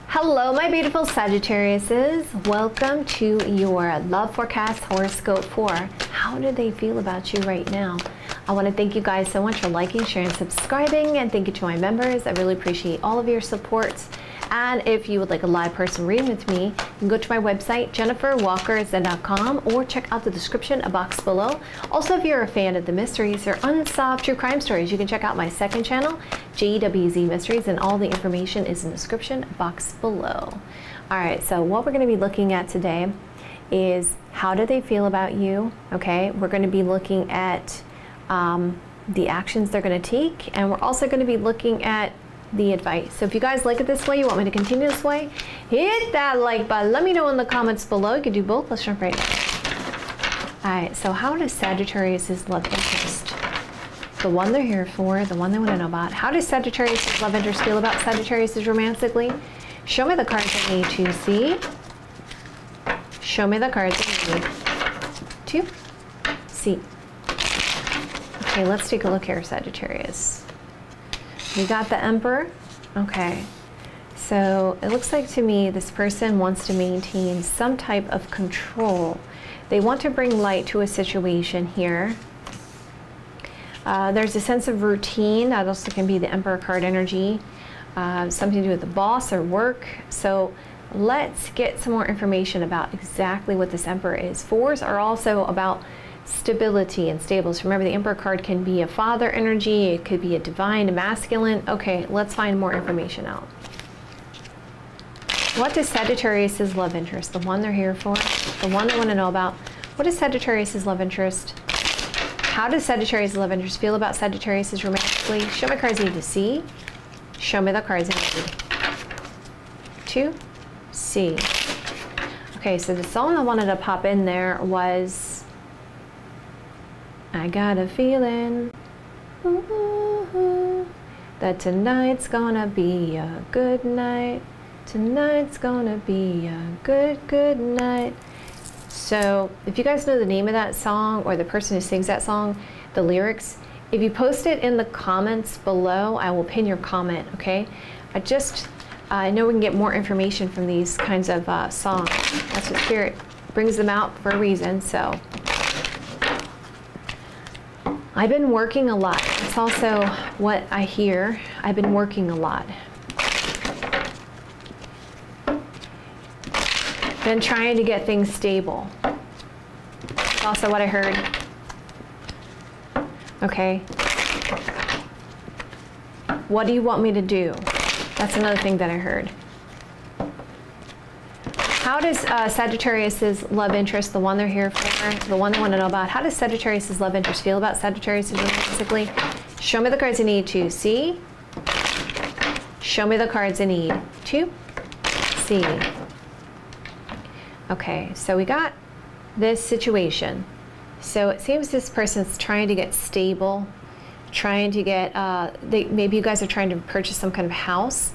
Hello, my beautiful Sagittariuses. Welcome to your love forecast horoscope for how do they feel about you right now. I want to thank you guys so much for liking, sharing, subscribing, and thank you to my members. I really appreciate all of your support. And if you would like a live person reading with me, you can go to my website, jenniferwalkerzen.com, or check out the description box below. Also, if you're a fan of the mysteries or unsolved true crime stories, you can check out my second channel, JWZ Mysteries, and all the information is in the description box below. All right, so what we're going to be looking at today is how do they feel about you, okay? We're going to be looking at the actions they're going to take, and we're also going to be looking at the advice. So if you guys like it this way, you want me to continue this way, hit that like button. Let me know in the comments below. You can do both. Let's jump right in. All right, so how does Sagittarius' love interest, the one they're here for, the one they want to know about, how does Sagittarius' love interest feel about Sagittarius romantically? Show me the cards I need to see. Show me the cards I need to see. Okay, let's take a look here, Sagittarius. We got the Emperor. Okay, so it looks like to me this person wants to maintain some type of control. They want to bring light to a situation here. There's a sense of routine. That also can be the Emperor card energy. Something to do with the boss or work. So let's get some more information about exactly what this Emperor is. Fours are also about stability and stables. Remember, the Emperor card can be a father energy, it could be a divine, a masculine. Okay, let's find more information out. What does Sagittarius' love interest, the one they're here for, the one they want to know about, what is Sagittarius' love interest? How does Sagittarius' love interest feel about Sagittarius romantically? Show me cards I need to see. Show me the cards I need to see. Okay, so the song I wanted to pop in there was I got a feeling that tonight's gonna be a good night. Tonight's gonna be a good night. So if you guys know the name of that song or the person who sings that song, the lyrics, if you post it in the comments below, I will pin your comment, okay? I know we can get more information from these kinds of songs. That's what Spirit brings them out for a reason, so. I've been working a lot. It's also what I hear. I've been working a lot. Been trying to get things stable. That's also what I heard. Okay. What do you want me to do? That's another thing that I heard. How does Sagittarius' love interest, the one they're here for, the one they want to know about, how does Sagittarius' love interest feel about Sagittarius romantically? Show me the cards I need to see. Show me the cards I need to see. Okay, so we got this situation. So it seems this person's trying to get stable, trying to get, maybe you guys are trying to purchase some kind of house.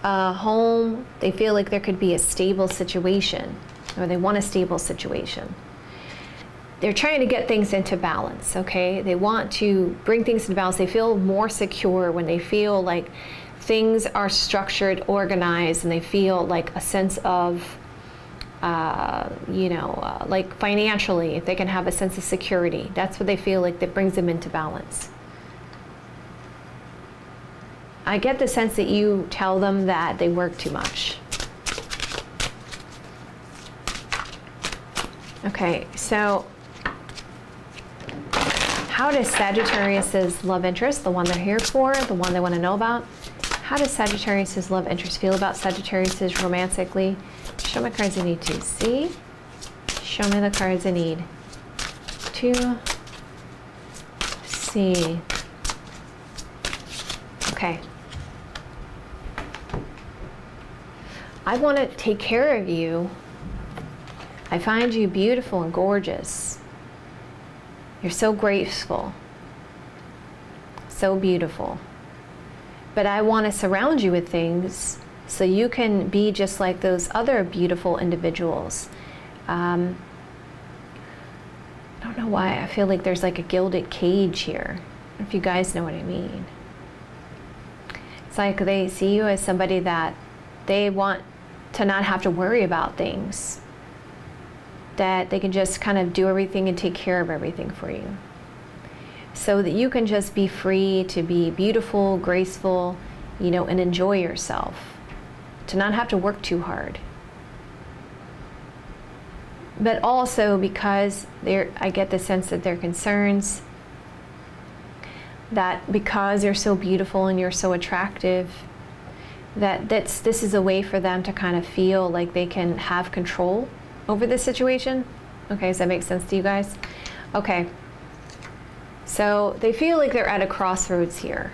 Home, they feel like there could be a stable situation, or they want a stable situation. They're trying to get things into balance, okay? They want to bring things into balance. They feel more secure when they feel like things are structured, organized, and they feel like a sense of, like financially, if they can have a sense of security. That's what they feel like that brings them into balance. I get the sense that you tell them that they work too much. Okay, so how does Sagittarius' love interest, the one they're here for, the one they want to know about, how does Sagittarius' love interest feel about Sagittarius romantically? Show me cards I need to see. Show me the cards I need to see. Okay. I want to take care of you. I find you beautiful and gorgeous. You're so graceful, so beautiful. But I want to surround you with things so you can be just like those other beautiful individuals. I don't know why I feel like there's like a gilded cage here, if you guys know what I mean. It's like they see you as somebody that They want to not have to worry about things, that they can just kind of do everything and take care of everything for you, so that you can just be free to be beautiful, graceful, you know, and enjoy yourself, to not have to work too hard. But also because I get the sense that their concerns, that because you're so beautiful and you're so attractive, this is a way for them to kind of feel like they can have control over the situation. Okay, does that make sense to you guys? Okay, so they feel like they're at a crossroads here,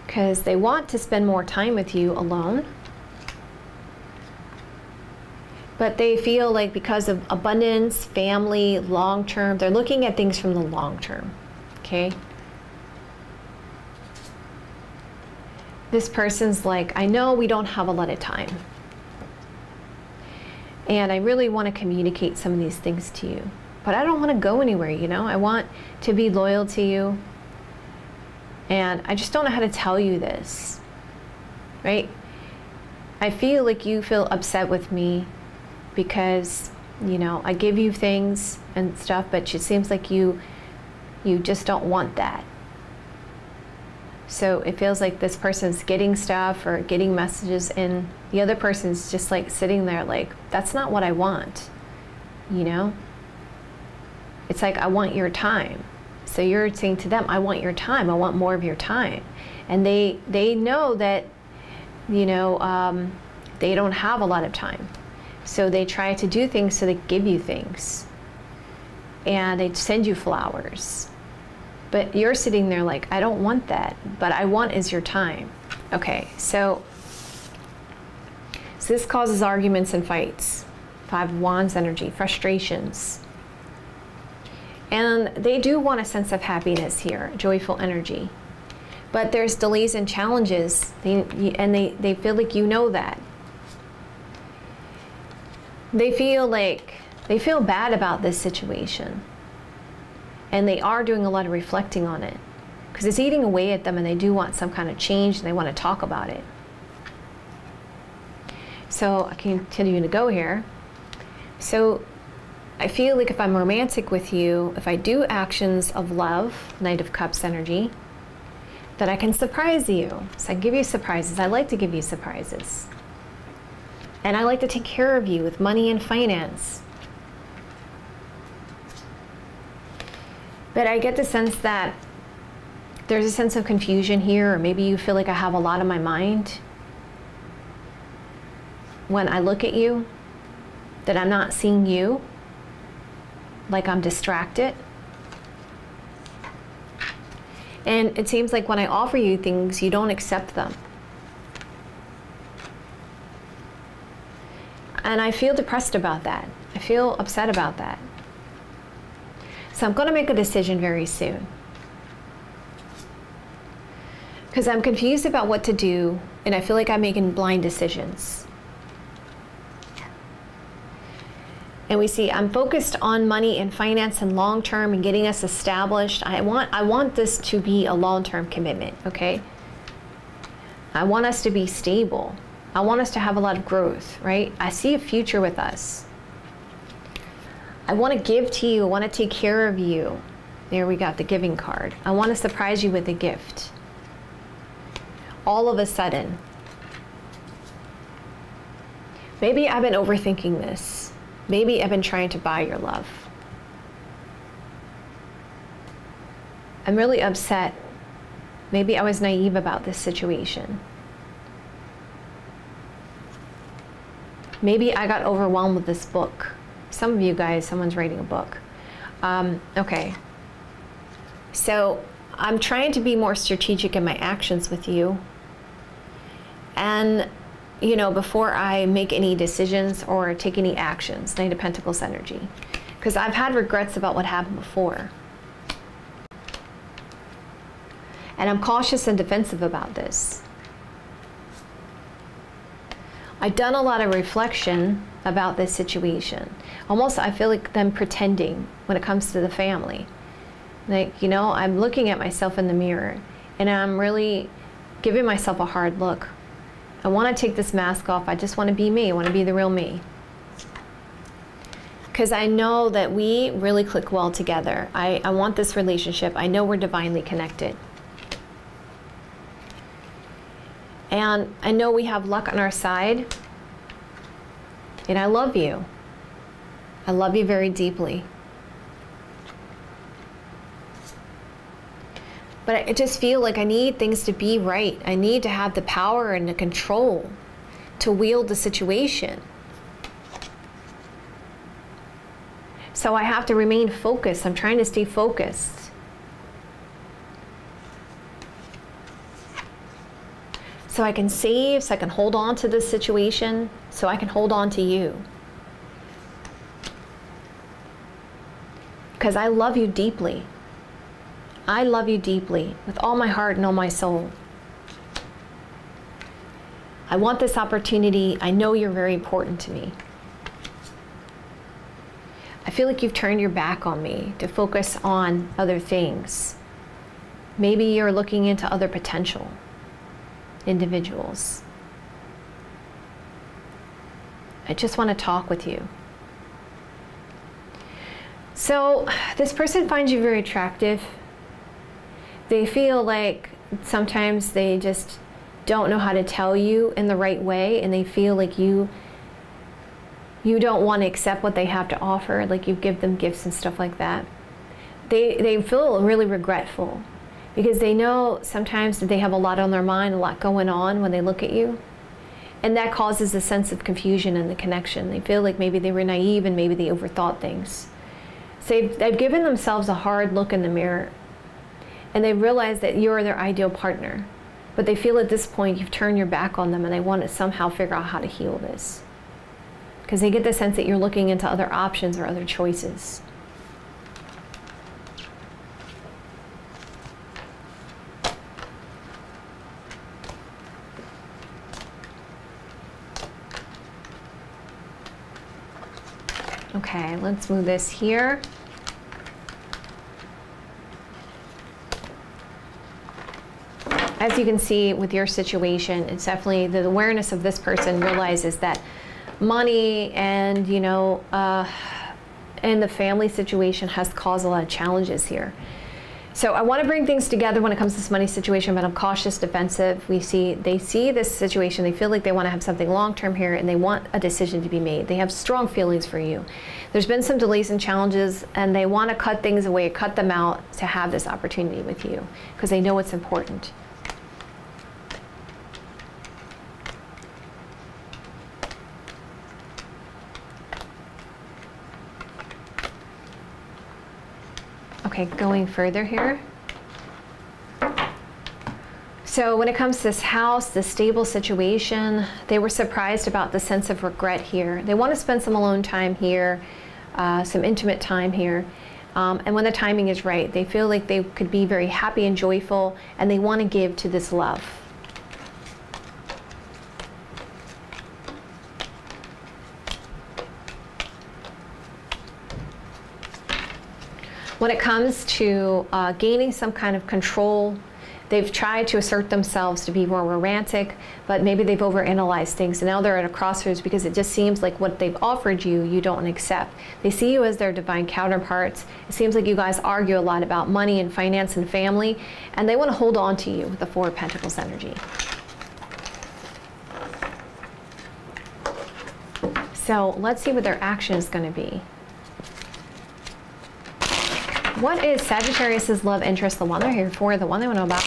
because they want to spend more time with you alone, but they feel like because of abundance, family, long term, they're looking at things from the long term. Okay, this person's like, I know we don't have a lot of time, and I really want to communicate some of these things to you, but I don't want to go anywhere, you know? I want to be loyal to you, and I just don't know how to tell you this, right? I feel like you feel upset with me because, you know, I give you things and stuff, but it seems like you just don't want that. So it feels like this person's getting stuff or getting messages, and the other person's just like sitting there like, that's not what I want, you know? It's like, I want your time. So you're saying to them, I want your time, I want more of your time. And they know that, you know, they don't have a lot of time. So they try to do things, so they give you things. And they send you flowers. But you're sitting there like, I don't want that, but I want is your time. Okay, so this causes arguments and fights. 5 of Wands energy, frustrations. And they do want a sense of happiness here, joyful energy. But there's delays and challenges, and they feel like you know that. They feel bad about this situation. And they are doing a lot of reflecting on it, because it's eating away at them, and they do want some kind of change, and they want to talk about it. So I continue to go here. So I feel like if I'm romantic with you, if I do actions of love, Knight of Cups energy, that I can surprise you. So I give you surprises. I like to give you surprises. And I like to take care of you with money and finance. But I get the sense that there's a sense of confusion here, or maybe you feel like I have a lot on my mind when I look at you, that I'm not seeing you, like I'm distracted. And it seems like when I offer you things, you don't accept them. And I feel depressed about that. I feel upset about that. So I'm going to make a decision very soon, because I'm confused about what to do, and I feel like I'm making blind decisions. And we see I'm focused on money and finance and long term and getting us established. I want this to be a long-term commitment, okay? I want us to be stable. I want us to have a lot of growth, right? I see a future with us. I want to give to you. I want to take care of you. There we got the giving card. I want to surprise you with a gift. All of a sudden. Maybe I've been overthinking this. Maybe I've been trying to buy your love. I'm really upset. Maybe I was naive about this situation. Maybe I got overwhelmed with this book. Some of you guys, someone's writing a book. Okay. So I'm trying to be more strategic in my actions with you. And, you know, before I make any decisions or take any actions, Knight of Pentacles energy. Because I've had regrets about what happened before. And I'm cautious and defensive about this. I've done a lot of reflection about this situation. Almost I feel like them pretending when it comes to the family. Like, you know, I'm looking at myself in the mirror, and I'm really giving myself a hard look. I want to take this mask off. I just want to be me. I want to be the real me. Because I know that we really click well together. I want this relationship. I know we're divinely connected. And I know we have luck on our side. And I love you. I love you very deeply. But I just feel like I need things to be right. I need to have the power and the control to wield the situation. So I have to remain focused. I'm trying to stay focused. So I can save, so I can hold on to this situation, so I can hold on to you. Because I love you deeply. I love you deeply with all my heart and all my soul. I want this opportunity. I know you're very important to me. I feel like you've turned your back on me to focus on other things. Maybe you're looking into other potential individuals. I just want to talk with you. So this person finds you very attractive. They feel like sometimes they just don't know how to tell you in the right way, and they feel like you don't want to accept what they have to offer, like you give them gifts and stuff like that. They feel really regretful because they know sometimes that they have a lot on their mind, a lot going on when they look at you. And that causes a sense of confusion in the connection. They feel like maybe they were naive and maybe they overthought things. So they've given themselves a hard look in the mirror. And they realize that you're their ideal partner. But they feel at this point you've turned your back on them and they want to somehow figure out how to heal this. Because they get the sense that you're looking into other options or other choices. Okay, let's move this here. As you can see with your situation, it's definitely the awareness of this person realizes that money and, you know, and the family situation has caused a lot of challenges here. So I want to bring things together when it comes to this money situation, but I'm cautious, defensive. They see this situation, they feel like they want to have something long-term here, and they want a decision to be made. They have strong feelings for you. There's been some delays and challenges, and they want to cut things away, cut them out to have this opportunity with you, because they know it's important. Okay, going further here. So when it comes to this house, this stable situation, they were surprised about the sense of regret here. They want to spend some alone time here, some intimate time here. And when the timing is right, they feel like they could be very happy and joyful, and they want to give to this love. When it comes to gaining some kind of control, they've tried to assert themselves to be more romantic, but maybe they've overanalyzed things, and now they're at a crossroads because it just seems like what they've offered you, you don't accept. They see you as their divine counterparts. It seems like you guys argue a lot about money and finance and family, and they want to hold on to you with the Four of Pentacles energy. So let's see what their action is going to be. What is Sagittarius's love interest, the one they're here for, the one they want to know about?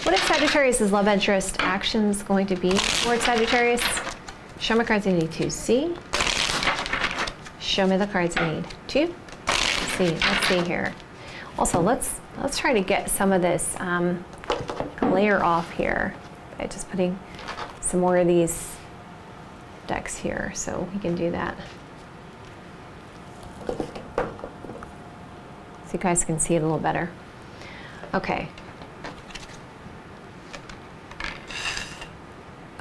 What is Sagittarius's love interest actions going to be towards Sagittarius? Show me cards I need to see. Show me the cards I need to see. Let's see here. Also, let's try to get some of this layer off here by just putting some more of these decks here, so we can do that. So you guys can see it a little better. Okay.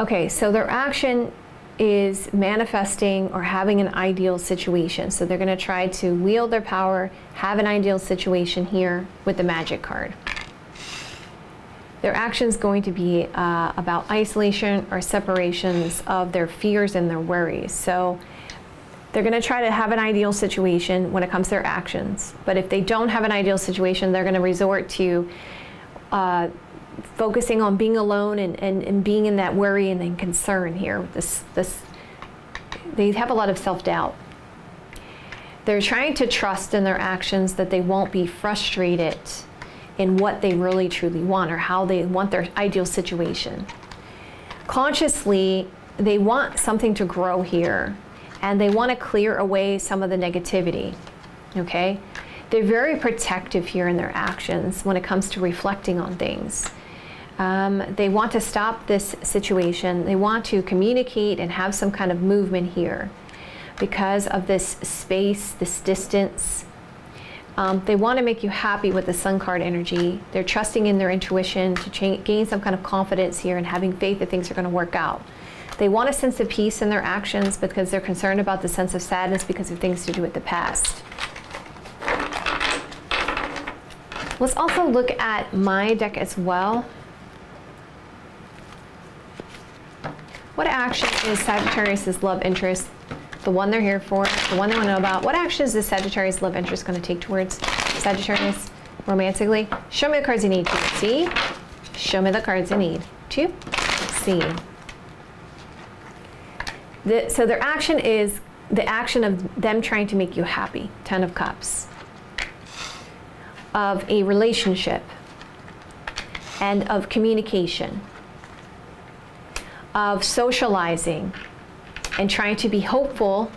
Okay, so their action is manifesting or having an ideal situation. So they're going to try to wield their power, have an ideal situation here with the Magic card. Their action's going to be about isolation or separations of their fears and their worries. So they're going to try to have an ideal situation when it comes to their actions. But if they don't have an ideal situation, they're going to resort to focusing on being alone and being in that worry and then concern here. They have a lot of self-doubt. They're trying to trust in their actions that they won't be frustrated in what they really truly want or how they want their ideal situation. Consciously, they want something to grow here, and they want to clear away some of the negativity, okay? They're very protective here in their actions when it comes to reflecting on things. They want to stop this situation. They want to communicate and have some kind of movement here because of this space, this distance. They want to make you happy with the Sun card energy. They're trusting in their intuition to gain some kind of confidence here and having faith that things are going to work out. They want a sense of peace in their actions because they're concerned about the sense of sadness because of things to do with the past. Let's also look at my deck as well. What action is Sagittarius' love interest, the one they're here for, the one they want to know about? What action is this Sagittarius love interest going to take towards Sagittarius romantically? Show me the cards you need to see. Show me the cards you need to see. So their action is the action of them trying to make you happy. 10 of Cups. Of a relationship. And of communication. Of socializing. And trying to be hopeful.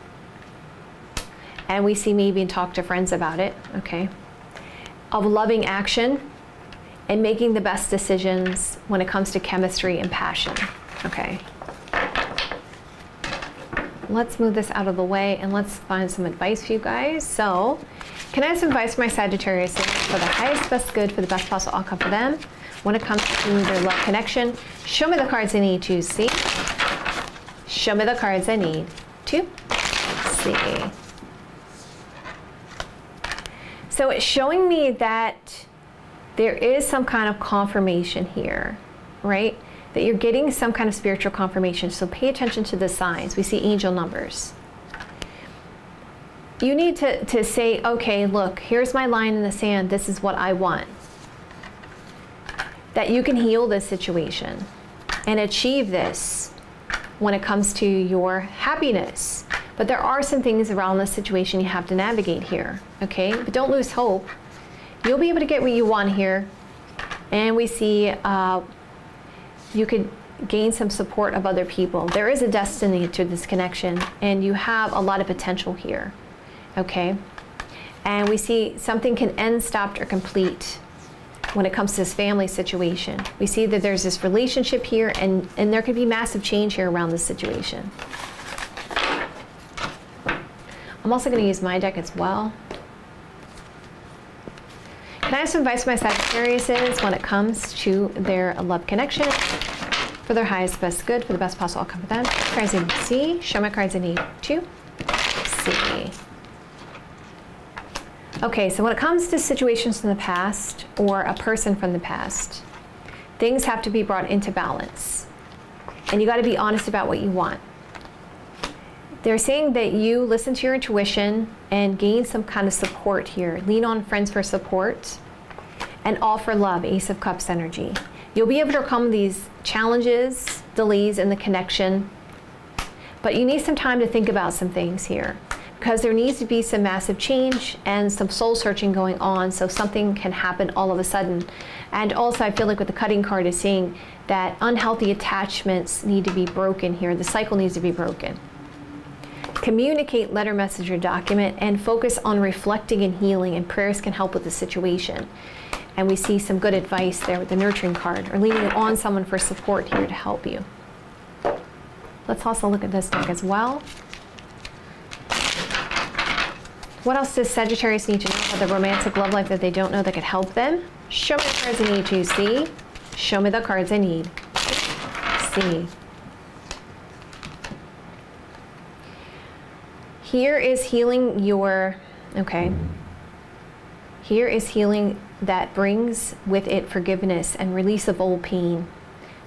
And we see maybe and talk to friends about it. Okay. Of loving action. And making the best decisions when it comes to chemistry and passion. Okay. Let's move this out of the way and let's find some advice for you guys. So, can I have some advice for my Sagittarius for the highest, best good, for the best possible outcome for them when it comes to their love connection? Show me the cards I need to see. Show me the cards I need to see. So it's showing me that there is some kind of confirmation here, right? That you're getting some kind of spiritual confirmation. So pay attention to the signs. We see angel numbers. You need to say, okay, look, here's my line in the sand. This is what I want. That you can heal this situation and achieve this when it comes to your happiness. But there are some things around this situation you have to navigate here, okay? But don't lose hope. You'll be able to get what you want here. And we see you could gain some support of other people. There is a destiny to this connection, and you have a lot of potential here, okay? And we see something can end, stopped, or complete when it comes to this family situation. We see that there's this relationship here, and there could be massive change here around this situation. I'm also going to use my deck as well. Can I have some advice for my Sagittariuses when it comes to their love connection? For their highest, best good, for the best possible outcome for them. Cards I need to see. Show my cards I need to see. Okay, so when it comes to situations from the past or a person from the past, things have to be brought into balance. And you got to be honest about what you want. They're saying that you listen to your intuition and gain some kind of support here. Lean on friends for support and offer love, Ace of Cups energy. You'll be able to overcome these challenges, delays in the connection, but you need some time to think about some things here because there needs to be some massive change and some soul searching going on so something can happen all of a sudden. And also I feel like with the cutting card is saying that unhealthy attachments need to be broken here. The cycle needs to be broken. Communicate, letter, message, or document, and focus on reflecting and healing, and prayers can help with the situation. And we see some good advice there with the nurturing card, or leaning on someone for support here to help you. Let's also look at this deck as well. What else does Sagittarius need to know about the romantic love life that they don't know that could help them? Show me the cards I need to see. Show me the cards I need to see. Here is healing your, okay. Here is healing that brings with it forgiveness and release of old pain.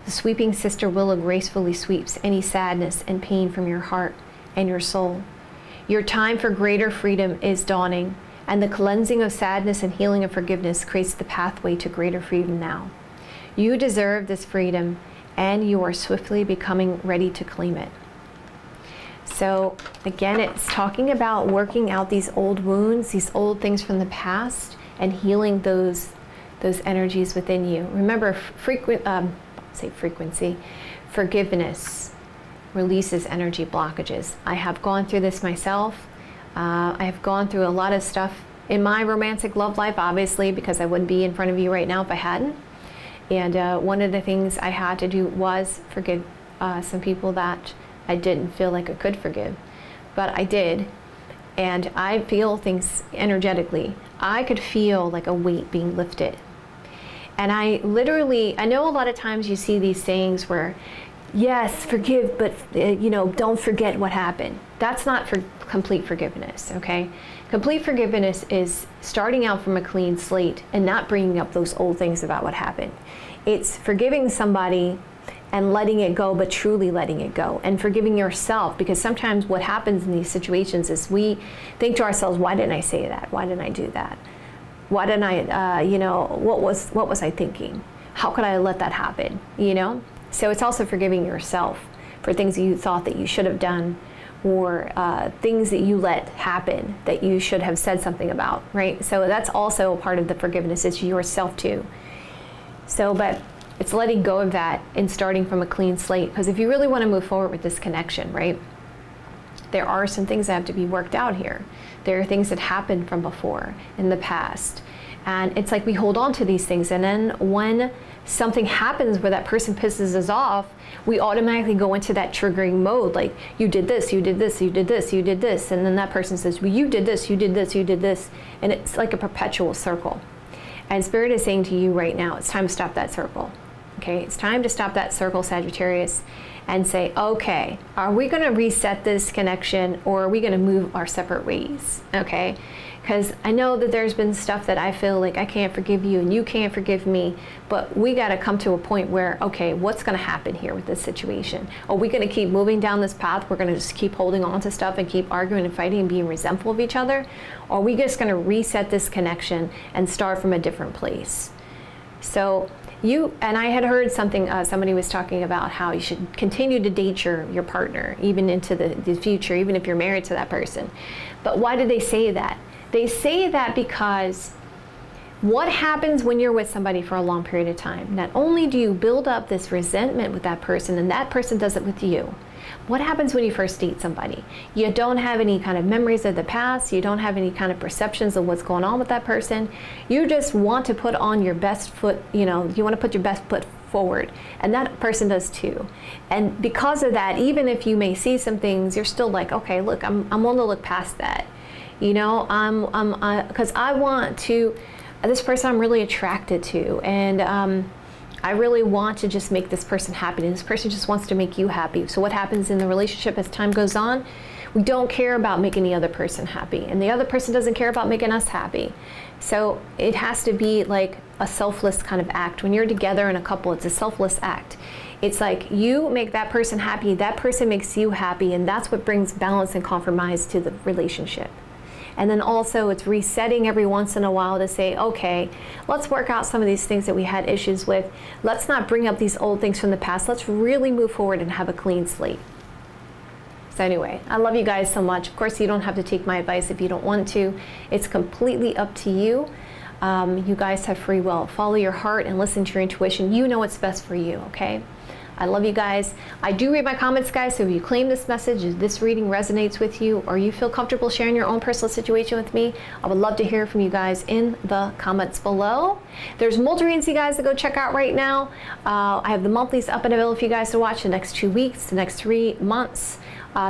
The sweeping sister willow gracefully sweeps any sadness and pain from your heart and your soul. Your time for greater freedom is dawning, and the cleansing of sadness and healing of forgiveness creates the pathway to greater freedom now. You deserve this freedom, and you are swiftly becoming ready to claim it. So again, it's talking about working out these old wounds, these old things from the past, and healing those energies within you. Remember, forgiveness releases energy blockages. I have gone through this myself. I have gone through a lot of stuff in my romantic love life, obviously, because I wouldn't be in front of you right now if I hadn't. And one of the things I had to do was forgive some people that I didn't feel like I could forgive, but I did. And I feel things energetically. I could feel like a weight being lifted. And I know a lot of times you see these sayings where, yes, forgive, but don't forget what happened. That's not for complete forgiveness, okay? Complete forgiveness is starting out from a clean slate and not bringing up those old things about what happened. It's forgiving somebody and letting it go, but truly letting it go, and forgiving yourself, because sometimes what happens in these situations is we think to ourselves, why didn't I say that? Why didn't I do that? Why didn't I, what was I thinking? How could I let that happen, So it's also forgiving yourself for things that you thought that you should have done, or things that you let happen that you should have said something about, right? So that's also a part of the forgiveness. It's yourself too. So, but it's letting go of that and starting from a clean slate. Because if you really want to move forward with this connection, right, there are some things that have to be worked out here. There are things that happened from before in the past. And it's like we hold on to these things. And then when something happens where that person pisses us off, we automatically go into that triggering mode. Like, you did this, you did this, you did this, you did this. And then that person says, well, you did this, you did this, you did this. And it's like a perpetual circle. And Spirit is saying to you right now, it's time to stop that circle. Okay, it's time to stop that circle, Sagittarius, and say, okay, are we going to reset this connection, or are we going to move our separate ways? Okay, because I know that there's been stuff that I feel like I can't forgive you and you can't forgive me, but we got to come to a point where, okay, what's going to happen here with this situation? Are we going to keep moving down this path? We're going to just keep holding on to stuff and keep arguing and fighting and being resentful of each other? Or are we just going to reset this connection and start from a different place? So and I had heard something, somebody was talking about how you should continue to date your partner, even into the future, even if you're married to that person. But why did they say that? They say that because what happens when you're with somebody for a long period of time? Not only do you build up this resentment with that person, and that person does it with you. What happens when you first date somebody? You don't have any kind of memories of the past. You don't have any kind of perceptions of what's going on with that person. You just want to put on your best foot, you want to put your best foot forward. And that person does too. And because of that, even if you may see some things, you're still like, okay, look, I'm willing to look past that. Because I want to, this person I'm really attracted to. And I really want to just make this person happy, and this person just wants to make you happy. So what happens in the relationship as time goes on? We don't care about making the other person happy, and the other person doesn't care about making us happy. So it has to be like a selfless kind of act. When you're together in a couple, it's a selfless act. It's like you make that person happy, that person makes you happy, and that's what brings balance and compromise to the relationship. And then also it's resetting every once in a while to say, okay, let's work out some of these things that we had issues with. Let's not bring up these old things from the past. Let's really move forward and have a clean slate. So anyway, I love you guys so much. Of course, you don't have to take my advice if you don't want to. It's completely up to you. You guys have free will. Follow your heart and listen to your intuition. You know what's best for you, okay? I love you guys. I do read my comments, guys, so if you claim this message, if this reading resonates with you, or you feel comfortable sharing your own personal situation with me, I would love to hear from you guys in the comments below. There's multi-readings, you guys, to go check out right now. I have the monthlies up and available for you guys to watch the next 2 weeks, the next 3 months.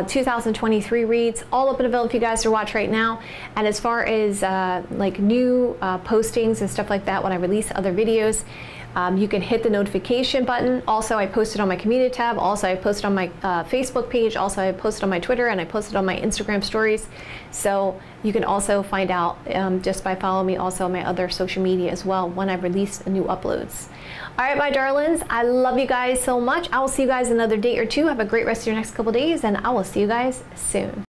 2023 reads, all up and available for you guys to watch right now. And as far as like new postings and stuff like that, when I release other videos, You can hit the notification button. Also, I posted on my community tab. Also, I posted on my Facebook page. Also, I posted on my Twitter, and I posted on my Instagram stories. So you can also find out just by following me also on my other social media as well when I release new uploads. All right, my darlings, I love you guys so much. I will see you guys another day or two. Have a great rest of your next couple days, and I will see you guys soon.